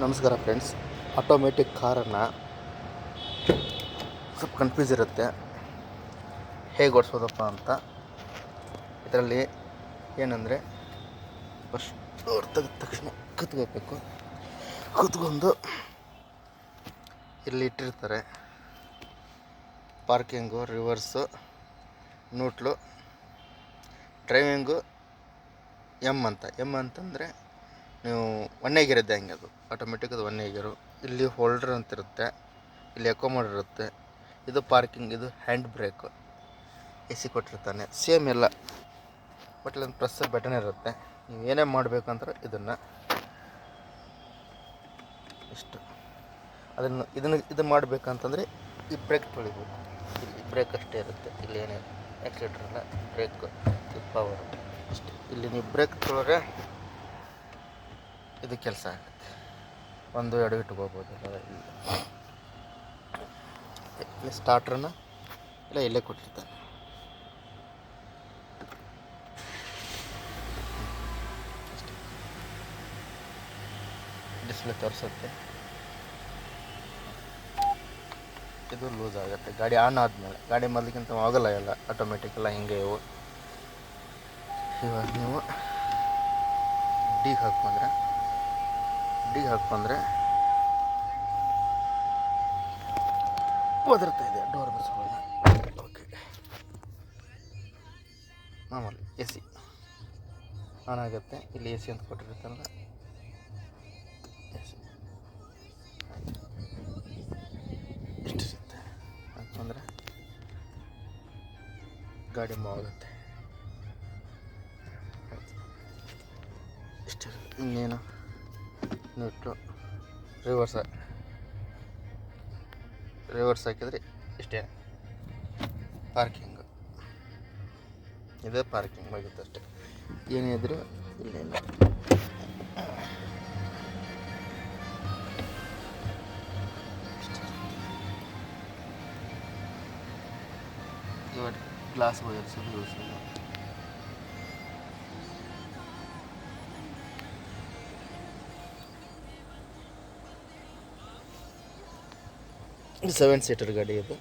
ನಮಸ್ಕಾರ friends. Automatic ಕಾರನ್ನು ಸ್ವಲ್ಪ ಕನ್ಫ್ಯೂಸ್ ಇರುತ್ತೆ, ಹೇಗೆ ಓಡಿಸೋದಪ್ಪ ಅಂತ. ಇದರಲ್ಲಿ ಏನಂದರೆ ಫಸ್ಟ್ ಡೋರ್ ತೆಗೆದ ತಕ್ಷಣ ಕೂತ್ಕೋಬೇಕು. ಕೂತ್ಕೊಂಡು ಇಲ್ಲಿ ಇಟ್ಟಿರ್ತಾರೆ ಪಾರ್ಕಿಂಗು, ರಿವರ್ಸು, ನ್ಯೂಟ್ಲು, ಡ್ರೈವಿಂಗು, ಎಮ್ ಅಂತಂದರೆ ನೀವು 1 ಗೇರ್ ಇದ್ದಂಗೆ. ಅದು ಆಟೋಮೆಟಿಕ್, ಅದು 1 ಗೇರು. ಇಲ್ಲಿ ಹೋಲ್ಡರ್ ಅಂತಿರುತ್ತೆ, ಇಲ್ಲಿ ಅಕೋಮೋಡರ್ ಇರುತ್ತೆ. ಇದು ಪಾರ್ಕಿಂಗ್, ಇದು ಹ್ಯಾಂಡ್ ಬ್ರೇಕು. AC ಕೊಟ್ಟಿರ್ತಾನೆ, ಸೇಮ್ ಎಲ್ಲ. ಬಟ್ ಇಲ್ಲೊಂದು ಪ್ರೆಸ್ ಬಟನ್ ಇರುತ್ತೆ. ನೀವು ಏನೇ ಮಾಡಬೇಕಂದ್ರೆ ಇದನ್ನು ಇಷ್ಟು ಇದು ಮಾಡಬೇಕಂತಂದರೆ ಈ ಬ್ರೇಕ್ ತೊಳಿಬೇಕು. ಇಲ್ಲಿ ಬ್ರೇಕ್ ಅಷ್ಟೇ ಇರುತ್ತೆ, ಇಲ್ಲಿ ಏನೇ ಆ್ಯಕ್ಸಿಲೇಟರ್ ಇಲ್ಲ, ಬ್ರೇಕ್, ಇದು ಪವರ್ ಅಷ್ಟೇ. ಇಲ್ಲಿ ನೀವು ಬ್ರೇಕ್ ತೊಗೊಂಡ್ರೆ ಇದು ಕೆಲಸ ಆಗುತ್ತೆ. 1-2 ಇಟ್ಕೋಬೋದು. ಇಲ್ಲಿ ಸ್ಟಾರ್ಟ್ರನ್ನ ಇಲ್ಲ ಇಲ್ಲೇ ಕೊಟ್ಟಿರ್ತಾನೆ. ಅಷ್ಟೇ, ಡಿಸ್ಪ್ಲೇ ತೋರಿಸುತ್ತೆ. ಇದು ಲೂಸ್ ಆಗುತ್ತೆ ಗಾಡಿ ಆನ್ ಆದಮೇಲೆ. ಗಾಡಿ ಮೊದಲಿಗಿಂತ ಆಗೋಲ್ಲ, ಎಲ್ಲ ಆಟೋಮೆಟಿಕ್ ಎಲ್ಲ ಹಿಂಗೆ ಇವು. ಇವಾಗ ನೀವು ಡಿಗೆ ಹಾಕ್ಬಂದ್ರೆ ಒದರ್ತಾ ಇದೆ ಡೋರ್ ಬಸ್ಗಳನ್ನ. ಓಕೆ, ಮಾಮೂಲಿ AC ಆನ್ ಆಗುತ್ತೆ. ಇಲ್ಲಿ AC ಅಂತ ಕೊಟ್ಟಿರುತ್ತಲ್ಲ, AC ಇಷ್ಟಿರುತ್ತೆ. ಹಾಕಂದ್ರೆ ಗಾಡಿ ಮೂವ್ ಆಗುತ್ತೆ. ಇಷ್ಟ. ಇನ್ನೇನು ನ್ಯೂಟ್ರು, ರಿವರ್ಸ್ ಹಾಕಿದರೆ ಇಷ್ಟೇ ಪಾರ್ಕಿಂಗು. ಇದೇ ಪಾರ್ಕಿಂಗ್ ಆಗುತ್ತೆ ಅಷ್ಟೇ, ಏನೇ ಇದ್ದರೂ ಇಲ್ಲೇನು. ಇವಾಗ ಗ್ಲಾಸ್ ಒದರ್ಸೋದು ಯೂಸ್ ಇಲ್ಲ. ಇದು 7 ಸೀಟರ್ ಗಾಡಿ ಇದು.